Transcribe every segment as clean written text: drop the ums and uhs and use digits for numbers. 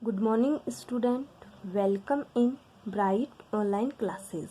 Good morning student, welcome in bright online classes.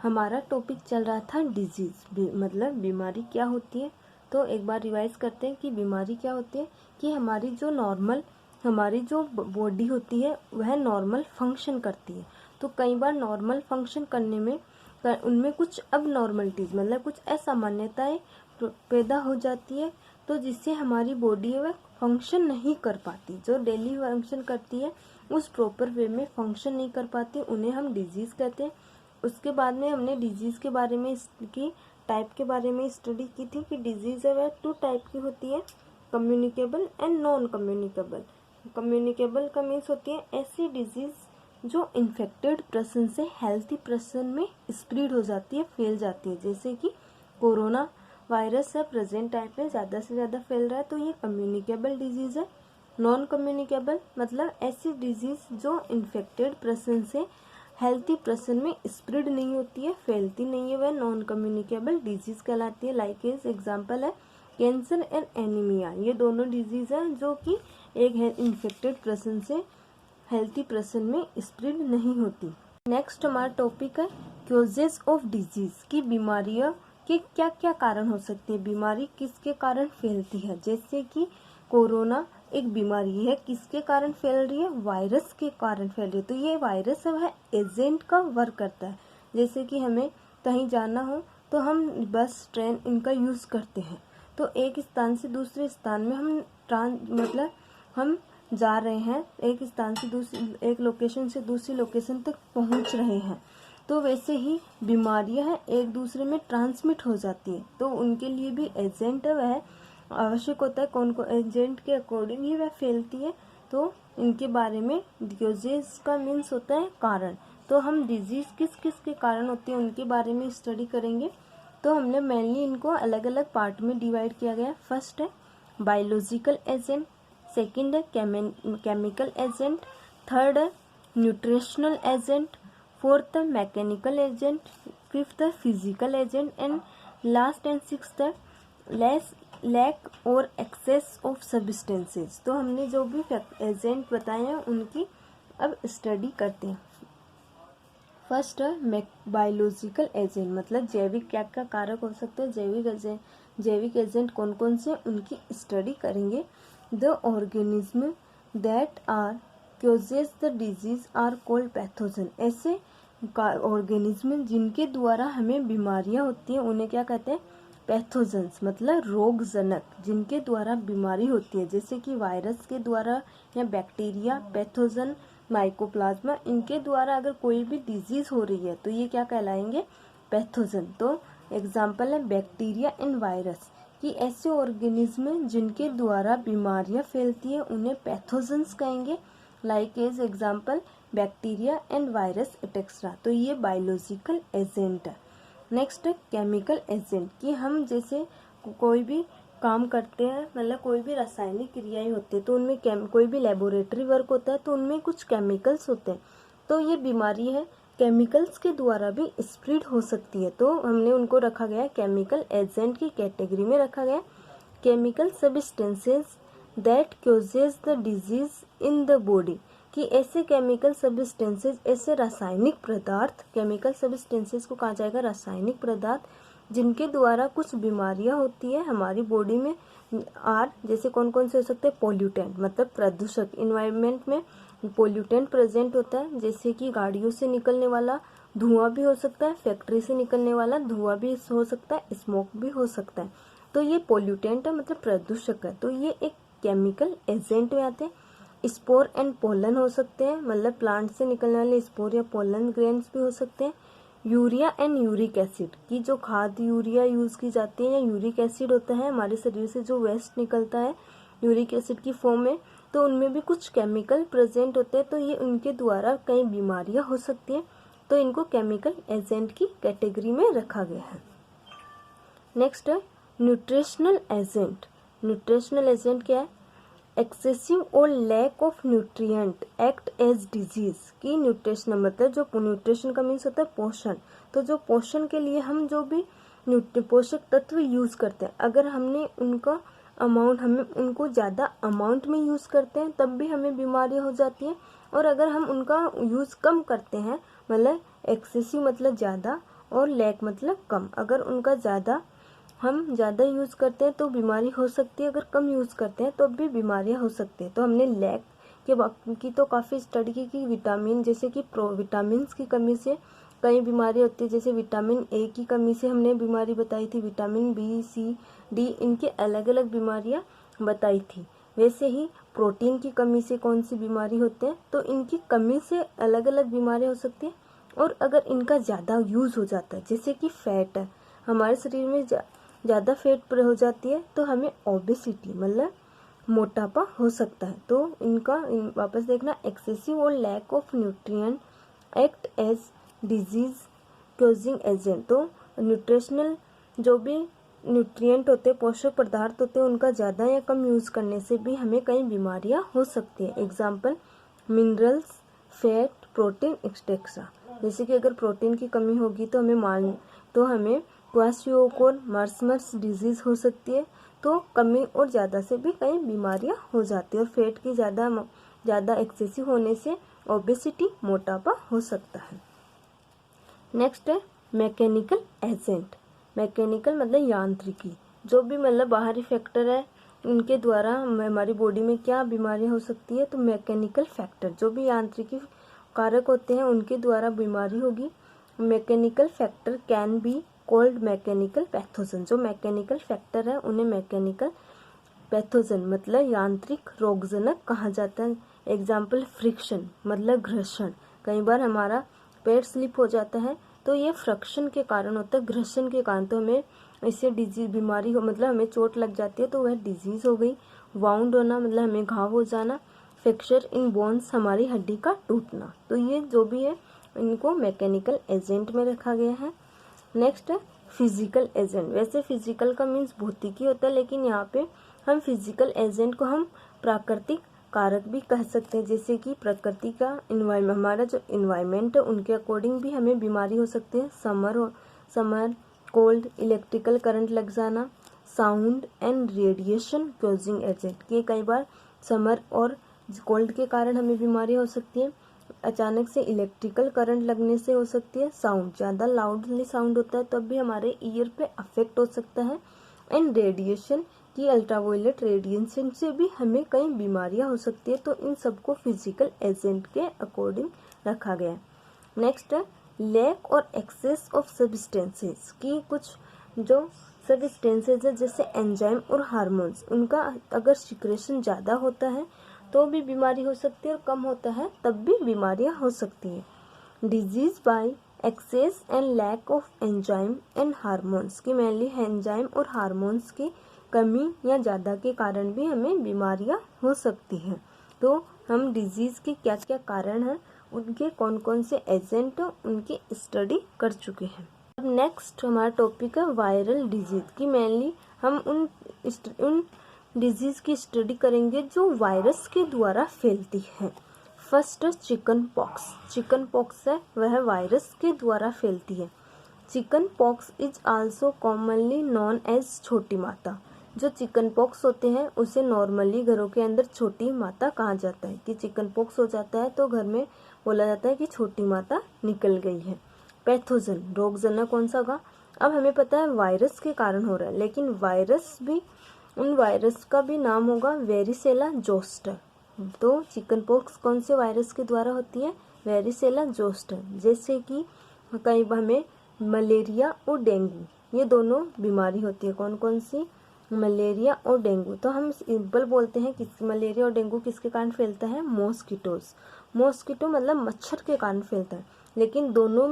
हमारा topic चल रहा था डिजीज़, मतलब बीमारी क्या होती है। तो एक बार रिवाइज करते हैं कि बीमारी क्या होती है। कि हमारी जो बॉडी होती है वह नॉर्मल फंक्शन करती है। तो कई बार नॉर्मल फंक्शन करने में उनमें कुछ अब नॉर्मलिटीज़ मतलब कुछ असामान्यताएं पैदा हो जाती है, तो जिससे हमारी बॉडी है वह फंक्शन नहीं कर पाती। जो डेली फंक्शन करती है उस प्रॉपर वे में फंक्शन नहीं कर पाती, उन्हें हम डिजीज़ कहते हैं। उसके बाद में हमने डिजीज़ के बारे में इसकी टाइप के बारे में स्टडी की थी कि डिजीज़ है वह 2 टाइप की होती है, communicable and non communicable. Communicable का मीन्स होती है ऐसी डिजीज़ जो इन्फेक्टेड पर्सन से हेल्थी पर्सन में स्प्रेड हो जाती है, फैल जाती है। जैसे कि कोरोना वायरस है, प्रेजेंट टाइम में ज़्यादा से ज़्यादा फैल रहा है, तो ये कम्युनिकेबल डिजीज़ है। नॉन कम्युनिकेबल मतलब ऐसी डिजीज़ जो इन्फेक्टेड पर्सन से हेल्थी पर्सन में स्प्रेड नहीं होती है, फैलती नहीं है, वह नॉन कम्युनिकेबल डिजीज़ कहलाती है। लाइक एग्जाम्पल है कैंसर एंड एनीमिया। ये दोनों डिजीज़ हैं जो कि एक इन्फेक्टेड पर्सन से हेल्थी पर्सन में स्प्रेड नहीं होती। नेक्स्ट हमारा टॉपिक है कॉजेज ऑफ डिजीज़ की बीमारियों के क्या क्या कारण हो सकते हैं, बीमारी किसके कारण फैलती है। जैसे कि कोरोना एक बीमारी है, किसके कारण फैल रही है, वायरस के कारण फैल रही है। तो ये वायरस है वह एजेंट का वर्क करता है। जैसे कि हमें कहीं जाना हो तो हम बस ट्रेन इनका यूज़ करते हैं, तो एक स्थान से दूसरे स्थान में हम जा रहे हैं, एक स्थान से दूसरी एक लोकेशन से दूसरी लोकेशन तक पहुंच रहे हैं। तो वैसे ही बीमारियां हैं एक दूसरे में ट्रांसमिट हो जाती है, तो उनके लिए भी एजेंट है वह आवश्यक होता है। कौन को एजेंट के अकॉर्डिंग ही वह फैलती है। तो इनके बारे में डिजीज का मीन्स होता है कारण। तो हम डिजीज किस किस के कारण होती है उनके बारे में स्टडी करेंगे। तो हमने मेनली इनको अलग अलग पार्ट में डिवाइड किया गया। फर्स्ट है बायोलॉजिकल एजेंट, सेकंड है केमिकल एजेंट, थर्ड है न्यूट्रिशनल एजेंट, फोर्थ है मैकेनिकल एजेंट, फिफ्थ है physical agent and last and sixth है लैक और एक्सेस ऑफ सब्सटेंसेस। तो हमने जो भी एजेंट बताए हैं उनकी अब स्टडी करते हैं। फर्स्ट है बायोलॉजिकल एजेंट, मतलब जैविक क्या क्या कारक हो सकते हैं, जैविक एजेंट कौन कौन से उनकी स्टडी करेंगे। The organism that are causes the disease are called pathogen. ऐसे ऑर्गेनिज्म जिनके द्वारा हमें बीमारियां होती हैं उन्हें क्या कहते हैं, पैथोजन्स, मतलब रोगजनक जिनके द्वारा बीमारी होती है। जैसे कि वायरस के द्वारा या बैक्टीरिया, पैथोजन, माइकोप्लाज्मा, इनके द्वारा अगर कोई भी डिजीज हो रही है तो ये क्या कहलाएंगे, पैथोजन। तो एग्जाम्पल है बैक्टीरिया एंड वायरस कि ऐसे ऑर्गेनिज्म जिनके द्वारा बीमारियां फैलती है उन्हें पैथोजन्स कहेंगे। Like as example bacteria and virus etcetera. तो ये बायोलॉजिकल एजेंट है। नेक्स्ट है केमिकल एजेंट कि हम जैसे कोई भी काम करते हैं, मतलब कोई भी रासायनिक क्रियाएं होती है तो उनमें कोई भी लेबोरेटरी वर्क होता है तो उनमें कुछ केमिकल्स होते हैं। तो ये बीमारी है केमिकल्स के द्वारा भी स्प्रेड हो सकती है, तो हमने उनको रखा गया केमिकल एजेंट की कैटेगरी में रखा गया। Chemical substances that causes the disease in the body कि ऐसे केमिकल सब्सटेंसेस, ऐसे रासायनिक पदार्थ, केमिकल सब्सटेंसेस को कहा जाएगा रासायनिक पदार्थ जिनके द्वारा कुछ बीमारियां होती है हमारी बॉडी में। आर जैसे कौन कौन से हो सकते हैं, पोल्यूटेंट मतलब प्रदूषक, इन्वायरमेंट में पोल्यूटेंट प्रेजेंट होता है। जैसे कि गाड़ियों से निकलने वाला धुआं भी हो सकता है, फैक्ट्री से निकलने वाला धुआं भी हो सकता है, स्मोक भी हो सकता है। तो ये पोल्यूटेंट है, मतलब प्रदूषक है, तो ये एक केमिकल एजेंट में आते हैं। स्पोर एंड पोलन हो सकते हैं, मतलब प्लांट से निकलने वाले स्पोर या पोलन ग्रेन्स भी हो सकते हैं। यूरिया एंड यूरिक एसिड की जो खाद यूरिया यूज़ की जाती है या यूरिक एसिड होता है हमारे शरीर से जो वेस्ट निकलता है यूरिक एसिड की फॉर्म में, तो उनमें भी कुछ केमिकल प्रेजेंट होते हैं, तो ये उनके द्वारा कई बीमारियां हो सकती हैं, तो इनको केमिकल एजेंट की कैटेगरी में रखा गया है। नेक्स्ट है न्यूट्रिशनल एजेंट। न्यूट्रिशनल एजेंट क्या है, एक्सेसिव और lack of nutrient act as disease की न्यूट्रिशन, मतलब जो न्यूट्रिशन का मीन्स होता है पोषण। तो जो पोषण के लिए हम जो भी पोषक तत्व यूज करते हैं, अगर हमने उनका अमाउंट, हमें उनको ज़्यादा अमाउंट में यूज़ करते हैं तब भी हमें बीमारियाँ हो जाती हैं, और अगर हम उनका यूज़ कम करते हैं, मतलब एक्सेसिव मतलब ज़्यादा और लैक मतलब कम, अगर उनका हम ज़्यादा यूज़ करते हैं तो बीमारी हो सकती है, अगर कम यूज़ करते हैं तो भी बीमारियाँ हो सकती हैं। तो हमने लैक की तो काफ़ी स्टडी की कि विटामिन, जैसे कि विटामिन की कमी से कई बीमारी होती है, जैसे विटामिन ए की कमी से हमने बीमारी बताई थी, विटामिन बी, सी, डी, इनके अलग अलग बीमारियां बताई थी। वैसे ही प्रोटीन की कमी से कौन सी बीमारी होते हैं, तो इनकी कमी से अलग अलग बीमारियां हो सकती हैं। और अगर इनका ज़्यादा यूज़ हो जाता है, जैसे कि फैट है, हमारे शरीर में ज़्यादा फैट हो जाती है तो हमें ओबेसिटी मतलब मोटापा हो सकता है। तो इनका वापस देखना, एक्सेसिव और lack of nutrient act as disease causing agent. तो न्यूट्रिशनल जो भी न्यूट्रिएंट होते हैं, पोषक पदार्थ होते हैं, उनका ज़्यादा या कम यूज़ करने से भी हमें कई बीमारियां हो सकती हैं। Example minerals, fat, protein etcetera. जैसे कि अगर प्रोटीन की कमी होगी तो हमें क्वाशियोकोर मार्समर्स डिजीज़ हो सकती है। तो कमी और ज़्यादा से भी कई बीमारियां हो जाती है, और फैट की ज़्यादा एक्सेसिव होने से ओबेसिटी मोटापा हो सकता है। नेक्स्ट है मैकेनिकल एजेंट। मैकेनिकल मतलब यांत्रिकी, जो भी मतलब बाहरी फैक्टर है उनके द्वारा हमारी बॉडी में क्या बीमारियां हो सकती है। तो मैकेनिकल फैक्टर, जो भी यांत्रिकी कारक होते हैं उनके द्वारा बीमारी होगी। Mechanical factor can be called mechanical pathogen. जो मैकेनिकल फैक्टर है उन्हें मैकेनिकल पैथोजन मतलब यांत्रिक रोगजनक कहा जाता है। एग्जाम्पल फ्रिक्शन मतलब घर्षण, कई बार हमारा पैर स्लिप हो जाता है तो ये फ्रिक्शन के कारण होता है, घर्षण के कारण, तो हमें इससे डिजीज बीमारी हो, मतलब हमें चोट लग जाती है तो वह डिजीज हो गई। वाउंड होना मतलब हमें घाव हो जाना। फ्रैक्चर इन बोन्स हमारी हड्डी का टूटना। तो ये जो भी है इनको मैकेनिकल एजेंट में रखा गया है। नेक्स्ट है फिजिकल एजेंट। वैसे फिजिकल का मीन्स भौतिकी होता है, लेकिन यहाँ पे हम फिजिकल एजेंट को हम प्राकृतिक कारक भी कह सकते हैं, जैसे कि प्रकृति का इन्वायरमेंट, हमारा जो इन्वायरमेंट है उनके अकॉर्डिंग भी हमें बीमारी हो सकती है। समर कोल्ड, इलेक्ट्रिकल करंट लग जाना, sound and radiation causing agent, कि कई बार समर और कोल्ड के कारण हमें बीमारी हो सकती है। अचानक से इलेक्ट्रिकल करंट लगने से हो सकती है। साउंड, ज़्यादा लाउडली साउंड होता है तब भी हमारे ईयर पे अफेक्ट हो सकता है। एंड रेडिएशन की अल्ट्रावायलेट रेडिएशन से भी हमें कई बीमारियां हो सकती है। तो इन सबको फिजिकल एजेंट के अकॉर्डिंग रखा गया है। नेक्स्ट है लैक और एक्सेस ऑफ सब्सटेंसेस, की कुछ जो सब्सटेंसेस है जैसे एंजाइम और हार्मोन्स, उनका अगर सिक्रेशन ज़्यादा होता है तो भी बीमारी हो सकती है, और कम होता है तब भी बीमारियां हो सकती हैं। Disease by excess and lack of enzyme and hormones, की मेनली एंजाइम और हार्मोन्स की कमी या ज़्यादा के कारण भी हमें बीमारियां हो सकती हैं। तो हम डिजीज़ के क्या क्या कारण हैं, उनके कौन कौन से एजेंट उनकी स्टडी कर चुके हैं। अब नेक्स्ट हमारा टॉपिक है वायरल डिजीज़, की मेनली हम उन डिजीज़ की स्टडी करेंगे जो वायरस के द्वारा फैलती है। First chicken pox. Chicken pox है वह वायरस के द्वारा फैलती है। Chicken pox is also commonly known as छोटी माता। जो चिकन पॉक्स होते हैं उसे नॉर्मली घरों के अंदर छोटी माता कहा जाता है, कि चिकन पॉक्स हो जाता है तो घर में बोला जाता है कि छोटी माता निकल गई है। पैथोजन, रोगजनक कौन सा होगा। अब हमें पता है वायरस के कारण हो रहा है, लेकिन उन वायरस का भी नाम होगा वेरिसेला जोस्टर। तो चिकन पॉक्स कौन से वायरस के द्वारा होती है, वेरिसेला जोस्टर। जैसे कि कई हमें मलेरिया और डेंगू, ये दोनों बीमारी होती है। कौन कौन सी, मलेरिया और डेंगू। तो हम सिंपल बोलते हैं कि मलेरिया और डेंगू किसके कारण फैलता है, मॉस्किटोज। मॉस्किटो मतलब मच्छर के कारण फैलता है, लेकिन दोनों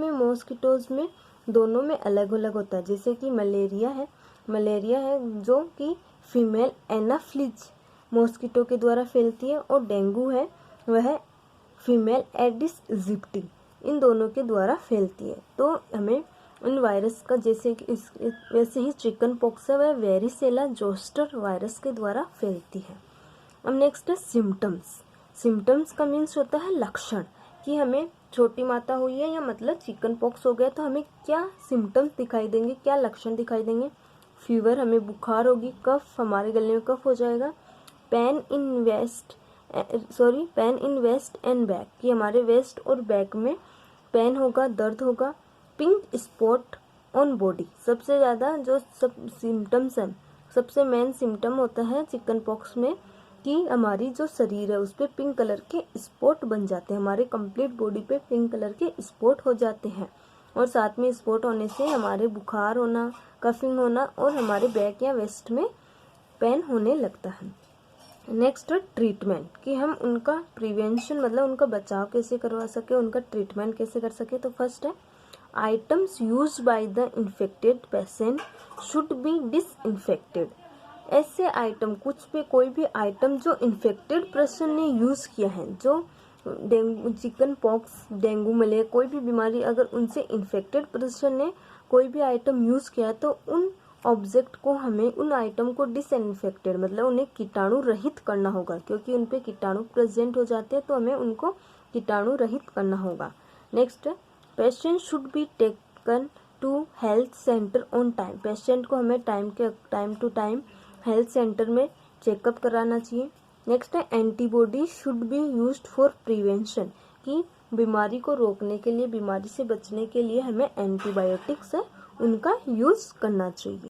में अलग अलग होता है। जैसे कि मलेरिया है जो कि फीमेल एनाफ्लिज मॉस्किटो के द्वारा फैलती है, और डेंगू है वह फीमेल एडिस इजिप्टी, इन दोनों के द्वारा फैलती है। तो हमें उन वायरस का वैसे ही चिकन पॉक्स है वह वेरिसेला जोस्टर वायरस के द्वारा फैलती है। अब नेक्स्ट है सिम्टम्स। सिम्टम्स का मीन्स होता है लक्षण, कि हमें छोटी माता हुई है या मतलब चिकन पॉक्स हो गया तो हमें क्या सिम्टम्स दिखाई देंगे, क्या लक्षण दिखाई देंगे। फीवर हमें बुखार होगी, कफ हमारे गले में कफ हो जाएगा, pain in waist and back कि हमारे वेस्ट और बैक में पेन होगा, दर्द होगा, पिंक स्पॉट ऑन बॉडी सबसे ज़्यादा जो सब सिम्टम्स हैं, सबसे मेन सिम्टम होता है चिकन पॉक्स में कि हमारी जो शरीर है उस पर पिंक कलर के स्पॉट बन जाते हैं, हमारे कंप्लीट बॉडी पे पिंक कलर के स्पॉट हो जाते हैं और साथ में स्पॉट होने से हमारे बुखार होना, कफिंग होना और हमारे बैक या वेस्ट में पेन होने लगता है। नेक्स्ट ट्रीटमेंट कि हम उनका प्रिवेंशन मतलब उनका बचाव कैसे करवा सके, उनका ट्रीटमेंट कैसे कर सके। तो फर्स्ट है items use by the infected patient should B disinfected. ऐसे आइटम कुछ भी कोई भी आइटम जो इन्फेक्टेड पर्सन ने यूज़ किया है, जो dengue chicken pox dengue malaria कोई भी बीमारी अगर उनसे इन्फेक्टेड पर्सन ने कोई भी आइटम यूज़ किया है तो उन ऑब्जेक्ट को हमें उन आइटम को डिसइंफेक्टेड मतलब उन्हें कीटाणु रहित करना होगा, क्योंकि उन पे कीटाणु प्रेजेंट हो जाते हैं तो हमें उनको कीटाणु रहित करना होगा। Next patient should be taken to health centre on time. Patient को हमें time to time health centre में चेकअप कराना चाहिए। नेक्स्ट है antibody should be used for prevention कि बीमारी को रोकने के लिए, बीमारी से बचने के लिए हमें एंटीबायोटिक्स है उनका यूज़ करना चाहिए।